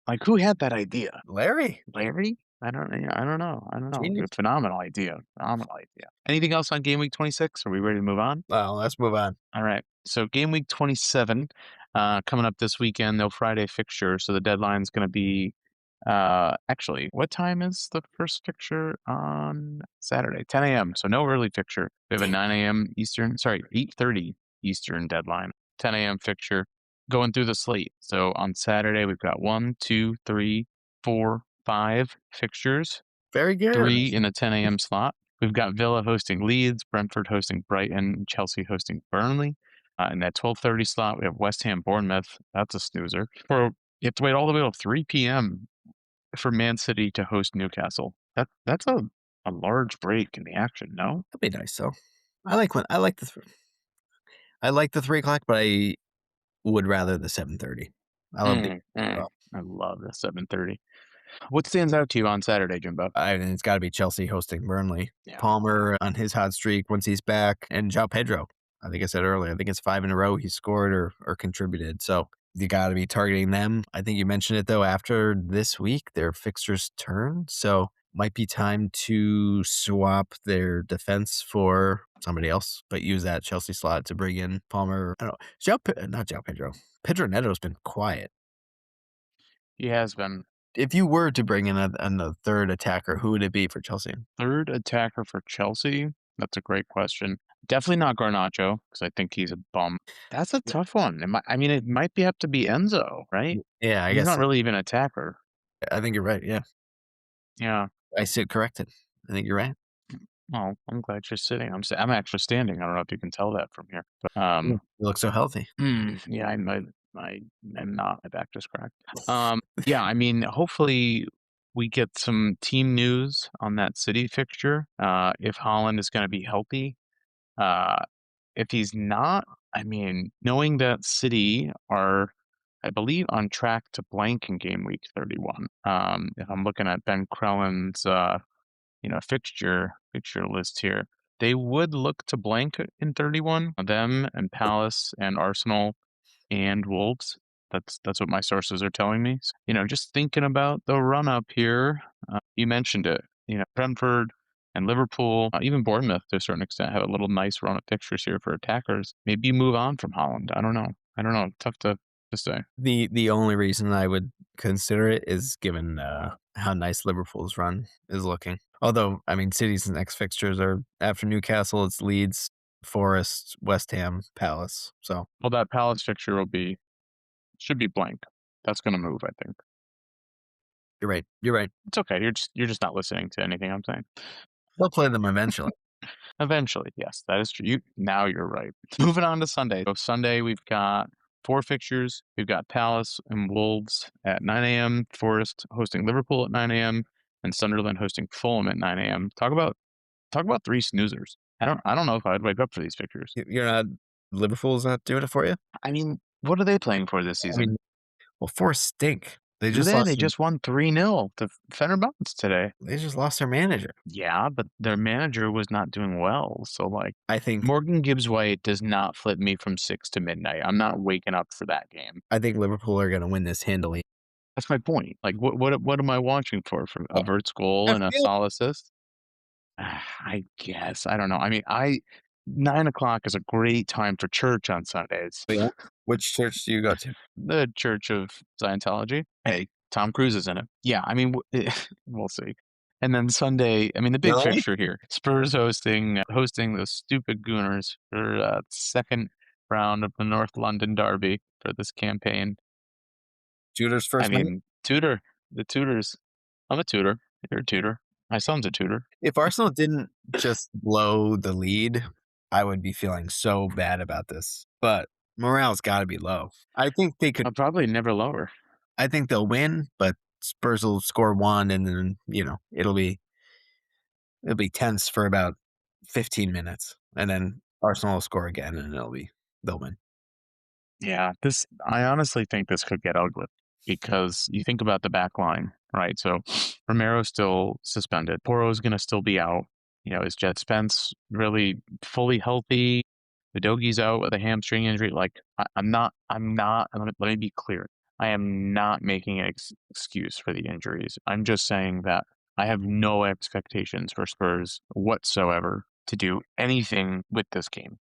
Like who had that idea? Larry. Larry? I don't know. I don't know. I don't know. Genius. Phenomenal idea. Phenomenal idea. Anything else on Game Week 26? Are we ready to move on? Well, let's move on. All right. So Game Week 27 coming up this weekend. No Friday fixture, so the deadline's going to be actually, what time is the first fixture on Saturday? 10 a.m. So no early fixture. We have a 9 a.m. Eastern, sorry, 8:30 Eastern deadline. 10 a.m. fixture going through the slate. So on Saturday we've got 1, 2, 3, 4, 5 fixtures. Very good. 3 in the 10 a.m. slot. We've got Villa hosting Leeds, Brentford hosting Brighton, Chelsea hosting Burnley. In that 12:30 slot, we have West Ham Bournemouth. That's a snoozer. You have to wait all the way till 3 p.m. for Man City to host Newcastle. That's a large break in the action, no? That'd be nice though. I like the 3 o'clock, but I would rather the 7:30. I love the I love the 7:30. What stands out to you on Saturday, Jimbo? it's got to be Chelsea hosting Burnley. Yeah. Palmer on his hot streak once he's back, and João Pedro. I think I said earlier. I think it's 5 in a row he scored or contributed. So you got to be targeting them. I think you mentioned it though. After this week, their fixtures turn, so might be time to swap their defense for somebody else, but use that Chelsea slot to bring in Palmer. I don't know. Not João Pedro. Pedro Neto's been quiet. He has been. If you were to bring in a third attacker, who would it be for Chelsea? Third attacker for Chelsea? That's a great question. Definitely not Garnacho, because I think he's a bum. That's a tough one. It might have to be Enzo, right? Yeah, I He's guess. not really even an attacker. I think you're right. Yeah. Yeah. I sit corrected. I think you're right. Well, I'm glad you're sitting. I'm actually standing. I don't know if you can tell that from here. But You look so healthy. yeah, I'm not. My back just cracked. Yeah, hopefully we get some team news on that City fixture. If Haaland is going to be healthy. If he's not, knowing that City are, I believe, on track to blank in game week 31. If I'm looking at Ben Crellin's, fixture list here, they would look to blank in 31. Them and Palace and Arsenal and Wolves. That's what my sources are telling me. So, just thinking about the run up here, you mentioned it. Brentford and Liverpool, even Bournemouth to a certain extent, have a little nice run of fixtures here for attackers. Maybe move on from Haaland. I don't know. Tough to say. The only reason I would consider it is given how nice Liverpool's run is looking. Although, City's next fixtures are after Newcastle, it's Leeds, Forest, West Ham, Palace. So, well, that Palace fixture should be blank. That's going to move, I think. You're right. You're right. It's okay. You're just not listening to anything I'm saying. They'll play them eventually. Eventually, yes, that is true. Now you're right. Moving on to Sunday. So Sunday we've got 4 fixtures. We've got Palace and Wolves at 9 a.m. Forest hosting Liverpool at 9 a.m. and Sunderland hosting Fulham at 9 a.m. Talk about three snoozers. I don't know if I'd wake up for these pictures. You're not Liverpool's not doing it for you? I mean, what are they playing for this I season? mean, well, Forest stink. They Do just they? lost They just won 3-0 to Fenerbahce today. they just lost their manager. Yeah, but their manager was not doing well. So, like, I think Morgan Gibbs White does not flip me from 6 to midnight. I'm not waking up for that game. Liverpool are gonna win this handily. That's my point. Like, what am I watching for? For a Oh, Verts goal I and a feel solid assist? I guess. I don't know. I mean, 9 o'clock is a great time for church on Sundays. yeah. Which church do you go to? The Church of Scientology. Hey, Tom Cruise is in it. Yeah, I mean, we'll see. And then Sunday, I mean, the big Really? fixture here: Spurs hosting those stupid Gooners for second round of the North London Derby for this campaign. Judar's I first night? mean, the Tudors. I'm a tutor. You're a tutor. My son's a tutor. If Arsenal didn't just blow the lead, I would be feeling so bad about this. But morale's gotta be low. I think they could I'll probably never lower. I think they'll win, but Spurs will score 1 and then, it'll be tense for about 15 minutes. And then Arsenal will score again and they'll win. Yeah, I honestly think this could get ugly because you think about the back line, right? So Romero's still suspended. Poro's going to still be out. Is Jet Spence really fully healthy? The Doggy's out with a hamstring injury. Like, I'm not, let me be clear. I am not making an excuse for the injuries. I'm just saying that I have no expectations for Spurs whatsoever to do anything with this game.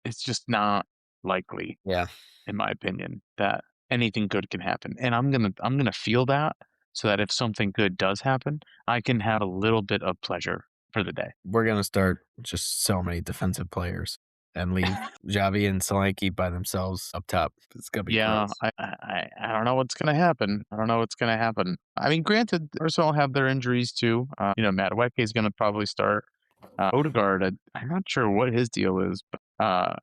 It's just not likely, Yeah. in my opinion, that anything good can happen. And I'm gonna feel that so that if something good does happen, I can have a little bit of pleasure for the day. We're gonna start just so many defensive players and leave Javi and Solanke by themselves up top. It's gonna be Yeah, gross. I don't know what's gonna happen. I don't know what's gonna happen. I mean, granted, Arsenal have their injuries too. Madueke is gonna probably start. Odegaard, I'm not sure what his deal is, but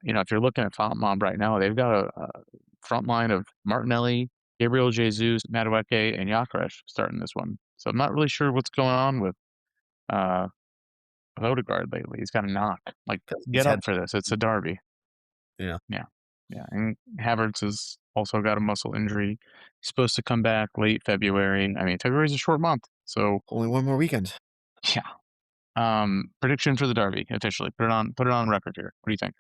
if you're looking at Mob right now, they've got a front line of Martinelli, Gabriel Jesus, Madueke, and Gyökeres starting this one. So I'm not really sure what's going on uh, with Odegaard lately. He's got a knock. Like, He's get up had for this. It's a derby. yeah, Yeah, yeah. And Havertz has also got a muscle injury. He's supposed to come back late February. I mean, February's a short month, so only one more weekend. yeah. Prediction for the derby officially. Put it on record here. What do you think?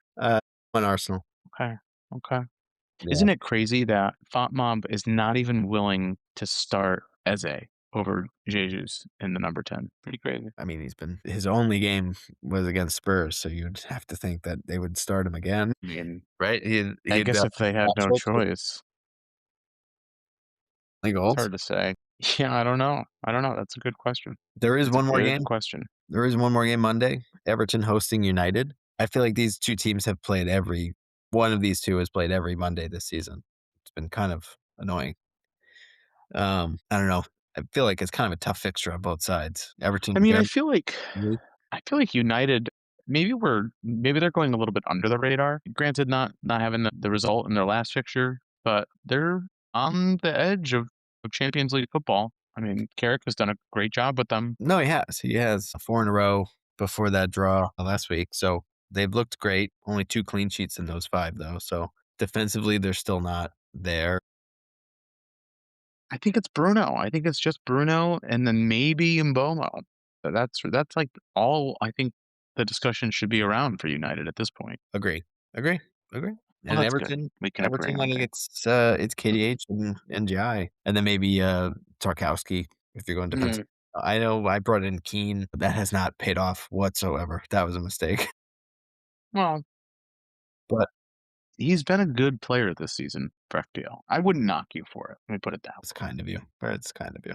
On Arsenal. Okay. Okay. Yeah. Isn't it crazy that Mob is not even willing to start Eze over Jesus in the number 10? Pretty crazy. I mean, his only game was against Spurs, so you'd have to think that they would start him again, I mean, right? I He'd guess if they had no natural to choice, it's goals. hard to say. Yeah, I don't know. That's a good question. There is It's a one more good game. question. There is one more game Monday. Everton hosting United. I feel like these two teams have played one of these two has played every Monday this season. It's been kind of annoying. I don't know. I feel like it's kind of a tough fixture on both sides. Everton I mean, barely I feel like United maybe they're going a little bit under the radar. Granted, not having the result in their last fixture, but they're on the edge of Champions League football. I mean, Carrick has done a great job with them. No, he has. He has 4 in a row before that draw last week. So they've looked great. Only 2 clean sheets in those 5 though. So defensively they're still not there. I think it's Bruno. I think it's just Bruno and then maybe Mbomo. That's like all I think the discussion should be around for United at this point. Agree. Agree. Agree. Well, And that's good. We can agree Everton, I on think things. it's KDH and Jai. And then maybe Tarkowski if you're going defensive. Mm. I know I brought in Keane, but that has not paid off whatsoever. That was a mistake. Well, But he's been a good player this season for FPL. I wouldn't knock you for it. Let me put it that way. it's kind of you. But it's kind of you.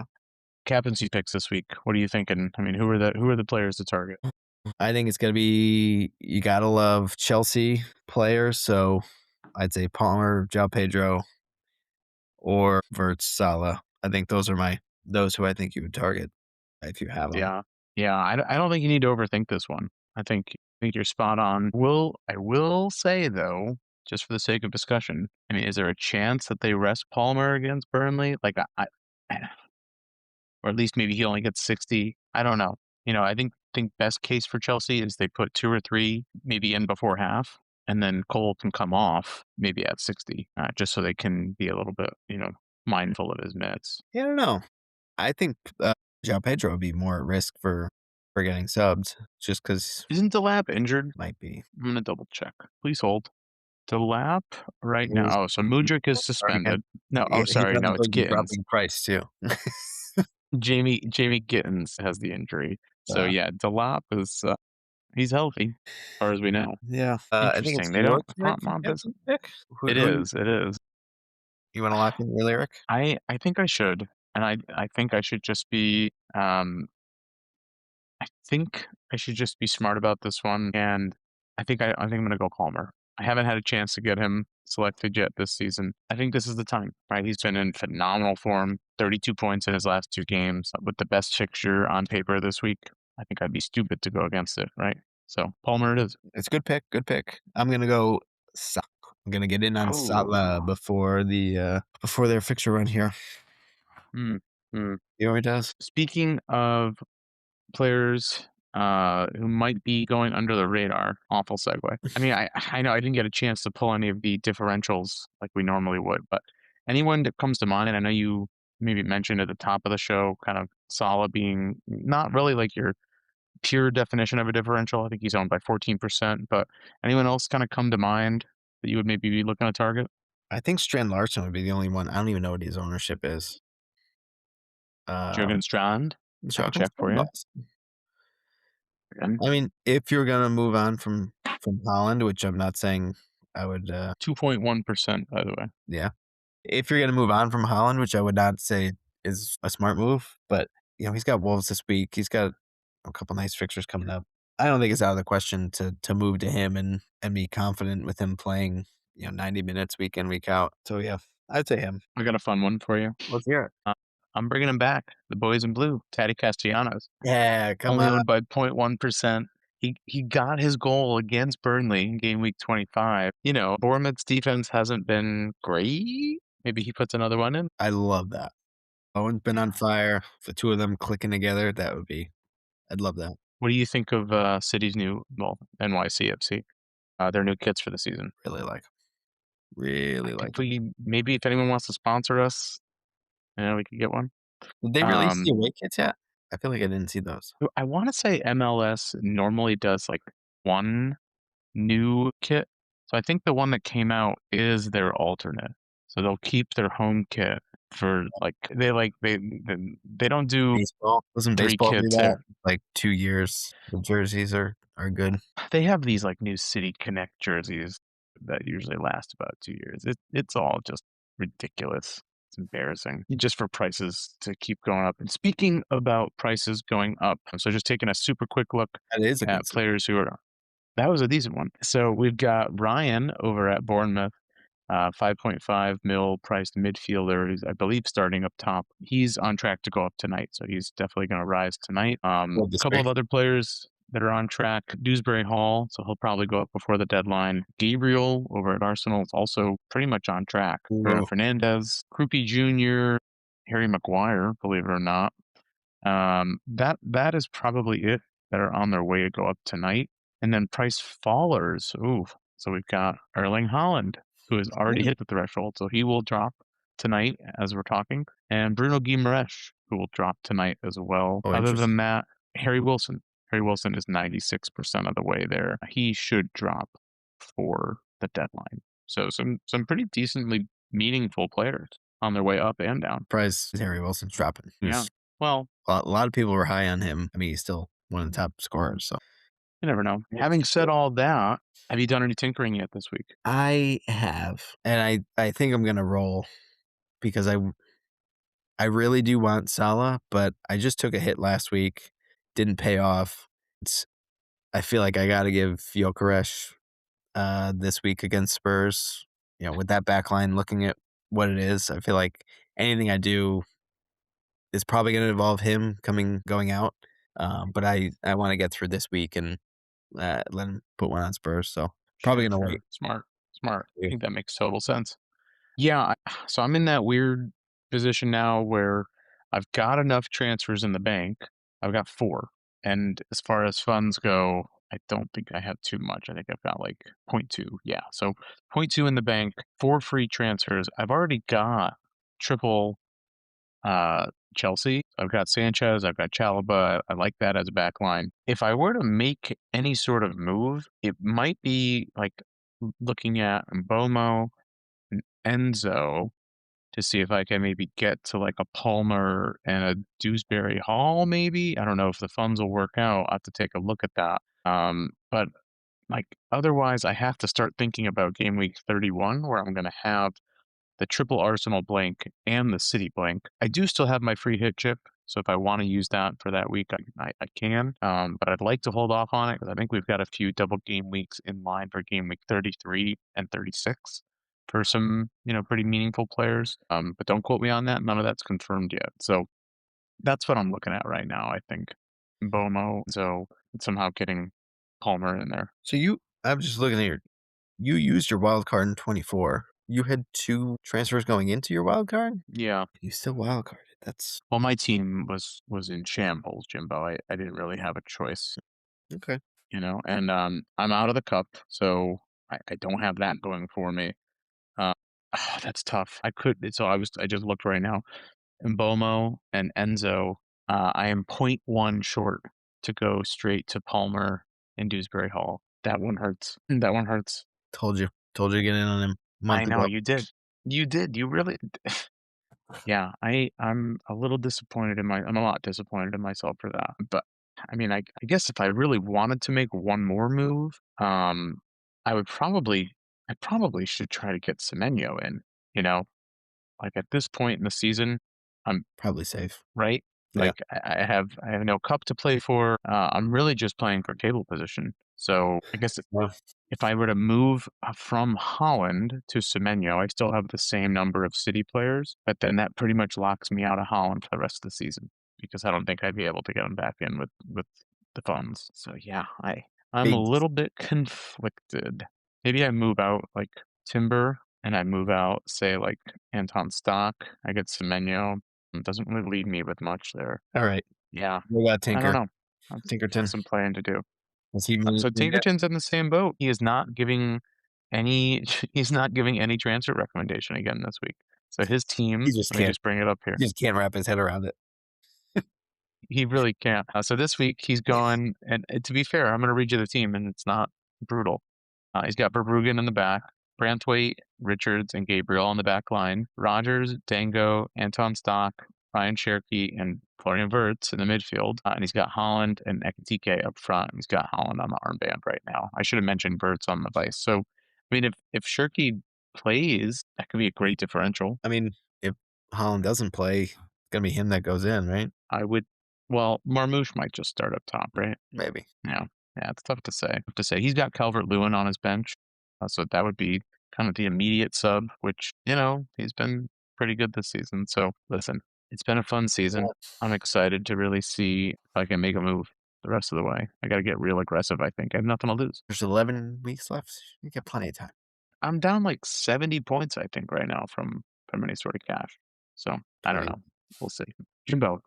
Captaincy picks this week. What are you thinking? I mean, who are the players to target? I think it's gonna be you gotta love Chelsea players, so I'd say Palmer, João Pedro, or Verts, Salah. I think those who I think you would target if you have them. Yeah, yeah. I don't think you need to overthink this one. I think you're spot on. I will say though, just for the sake of discussion, I mean, is there a chance that they rest Palmer against Burnley? Like I or at least maybe he only gets 60. I don't know. I think best case for Chelsea is they put 2 or 3 maybe in before half, and then Cole can come off maybe at 60, just so they can be a little bit, mindful of his minutes. Yeah, I don't know. I think João Pedro would be more at risk for getting subbed just because Isn't Delap injured? might be. I'm gonna double check. Please hold. Delap right He's now. Oh, so Mudryk is suspended. No, oh, he's sorry, on the no, it's verge of Gittins. dropping price too. Jamie Gittins has the injury. So Uh, yeah, Delap is he's healthy, as far as we know. yeah, I think it's Interesting. They your don't. turn for This. captain pick. It Who is. It is. you want to lock in, your Eric? I think I should, and I think I should just be I think I should just be smart about this one, and I think I'm gonna go Palmer. I haven't had a chance to get him selected yet this season. I think this is the time, right? He's been in phenomenal form, 32 points in his last 2 games with the best fixture on paper this week. I think I'd be stupid to go against it, right? So Palmer it is. It's a good pick. Good pick. I'm gonna go. I'm gonna get in on Salah Oh, before their fixture run here. hmm, hmm. He always does. Speaking of players who might be going under the radar. Awful segue. I mean, I know I didn't get a chance to pull any of the differentials like we normally would, but anyone that comes to mind, and I know you maybe mentioned at the top of the show, kind of Salah being not really like your pure definition of a differential. I think he's owned by 14%, but anyone else kind of come to mind that you would maybe be looking to target? I think Strand Larson would be the only one. I don't even know what his ownership is. Jürgen Um, Strand? I can Shotgun check for Strand you. Larson. Again, I mean, if you're gonna move on from Holland, which I'm not saying I would, 2.1%, by the way. yeah. If you're gonna move on from Holland, which I would not say is a smart move, but he's got Wolves this week. He's got a couple nice fixtures coming up. I don't think it's out of the question to move to him and be confident with him playing 90 minutes week in week out. So yeah, I'd say him. I got a fun one for you. Let's hear it. Uh, I'm bringing him back. The boys in blue, Taddy Castellanos, Yeah, come only on. owned by 0.1%. He got his goal against Burnley in game week 25. Bournemouth's defense hasn't been great. Maybe he puts another one in. I love that. Owen's been on fire. The two of them clicking together, I'd love that. What do you think of City's new, NYCFC, their new kits for the season? Really like 'em. Really If like 'em. we maybe if anyone wants to sponsor us, we could get one. Did they release the Um, away kits yet? I feel like I didn't see those. I want to say MLS normally does like one new kit. So I think the one that came out is their alternate. So they'll keep their home kit for they don't do Baseball. Doesn't 3 baseball do kits that? there. Like 2 years. The jerseys are good. They have these like new City Connect jerseys that usually last about 2 years. It's all just ridiculous. It's embarrassing just for prices to keep going up. And speaking about prices going up, so just taking a super quick look That is a good at players who are that was a decent one. So we've got Ryan over at Bournemouth, 5.5 mil priced midfielder. He's, I believe, starting up top. He's on track to go up tonight, so he's definitely going to rise tonight. A Love this couple pick. of other players that are on track. Dewsbury Hall, so he'll probably go up before the deadline. Gabriel over at Arsenal is also pretty much on track. Bruno Ooh. Fernandez, Krupi Jr., Harry Maguire, believe it or not. That is probably it that are on their way to go up tonight. And then price fallers. Ooh, so we've got Erling Haaland, who has already hit the threshold, so he will drop tonight as we're talking, and Bruno Guimaraes, who will drop tonight as well. Oh, Other interesting. than that, Harry Wilson. Harry Wilson is 96% of the way there. He should drop for the deadline. So some pretty decently meaningful players on their way up and down. Surprised Harry Wilson's dropping. Yeah. Well, A lot of people were high on him. I mean, he's still one of the top scorers, so. you never know. Having said all that, have you done any tinkering yet this week? I have, and I think I'm gonna roll because I really do want Salah, but I just took a hit last week, didn't pay off. I feel like I gotta give Gyökeres this week against Spurs. With that back line looking at what it is, I feel like anything I do is probably gonna involve him going out. But I wanna get through this week and let him put one on Spurs, so probably gonna wait. Smart. I Yeah. think that makes total sense. Yeah, so I'm in that weird position now where I've got enough transfers in the bank. I've got 4. And as far as funds go, I don't think I have too much. I think I've got like 0.2. Yeah. So 0.2 in the bank, 4 free transfers. I've already got triple Chelsea. I've got Sanchez. I've got Chalobah. I like that as a back line. If I were to make any sort of move, it might be like looking at Mbomo and Enzo to see if I can maybe get to like a Palmer and a Dewsbury Hall, maybe. I don't know if the funds will work out. I'll have to take a look at that. But like otherwise, I have to start thinking about game week 31, where I'm going to have the triple Arsenal blank and the City blank. I do still have my free hit chip, so if I want to use that for that week, I can. But I'd like to hold off on it because I think we've got a few double game weeks in line for game week 33 and 36 for some, pretty meaningful players. But don't quote me on that. None of that's confirmed yet. So that's what I'm looking at right now, I think. Bomo, so somehow getting Palmer in there. So I'm just looking at you used your wild card in 24. You had 2 transfers going into your wild card? Yeah. You still wild carded. That's Well, my team was in shambles, Jimbo. I didn't really have a choice, okay. and I'm out of the cup, so I don't have that going for me. That's tough. I just looked right now. Mbomo and Enzo, I am 0.1 short to go straight to Palmer and Dewsbury Hall. That one hurts. That one hurts. Told you to get in on him a month I know ago. you did. You did. You really. Yeah, I'm a little disappointed I'm a lot disappointed in myself for that. But I mean, I guess if I really wanted to make one more move, I probably should try to get Semenyo in, like at this point in the season, I'm Probably safe. right. Yeah. Like I have no cup to play for. I'm really just playing for table position. So I guess if I were to move from Holland to Semenyo, I still have the same number of City players, but then that pretty much locks me out of Holland for the rest of the season because I don't think I'd be able to get them back in with the funds. So yeah, I'm a little bit conflicted. Maybe I move out like Timber and I move out, say like Anton Stock. I get Semenyo. It doesn't really leave me with much there. All right. Yeah, What about I Tinker? don't know. I've Tinkerton. got some playing to do. Is he So Tinkerton's in the same boat. He is not giving any. He's not giving any transfer recommendation again this week. So his team. He just Let me can't. just bring it up here. He just can't wrap his head around it. He really can't. So this week he's going, and to be fair, I'm going to read you the team, and it's not brutal. He's got Verbruggen in the back, Branthwaite, Richards, and Gabriel on the back line, Rogers, Dango, Anton Stock, Ryan Cherky, and Florian Wirtz in the midfield. And he's got Holland and Ekitike up front. He's got Holland on the armband right now. I should have mentioned Wirtz on the vice. So, I mean, if Cherky plays, that could be a great differential. I mean, if Holland doesn't play, it's going to be him that goes in, right? Well, Marmouche might just start up top, right? Maybe. Yeah, it's tough to say. He's got Calvert-Lewin on his bench, so that would be kind of the immediate sub, which, he's been pretty good this season. So listen, it's been a fun season. I'm excited to really see if I can make a move the rest of the way. I got to get real aggressive, I think. I have nothing to lose. There's 11 weeks left. You got plenty of time. I'm down like 70 points, I think, right now from any sort of cash. So I don't know. We'll see. Jimbo,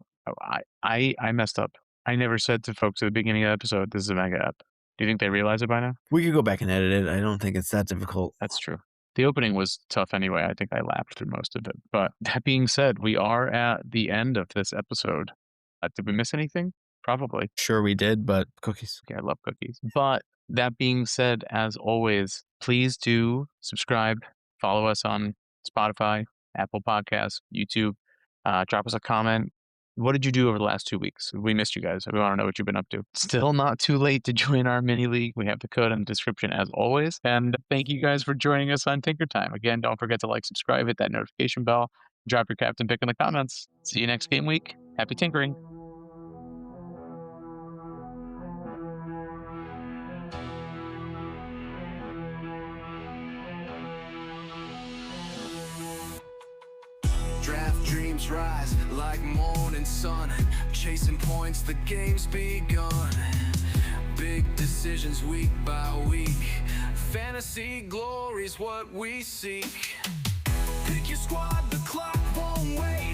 I messed up. I never said to folks at the beginning of the episode, this is a mega app. Do you think they realize it by now? We could go back and edit it. I don't think it's that difficult. That's true. The opening was tough anyway. I think I laughed through most of it. But that being said, we are at the end of this episode. Did we miss anything? Probably. Sure we did, but cookies. Okay, I love cookies. But that being said, as always, please do subscribe, follow us on Spotify, Apple Podcasts, YouTube. Drop us a comment. What did you do over the last 2 weeks? We missed you guys. We want to know what you've been up to. Still not too late to join our mini league. We have the code in the description as always. And thank you guys for joining us on Tinker Time. Again, don't forget to like, subscribe, hit that notification bell, drop your captain pick in the comments. See you next game week. Happy tinkering. Draft dreams rise like morning sun, chasing points, the game's begun. Big decisions week by week, fantasy glory's what we seek. Pick your squad, the clock won't wait.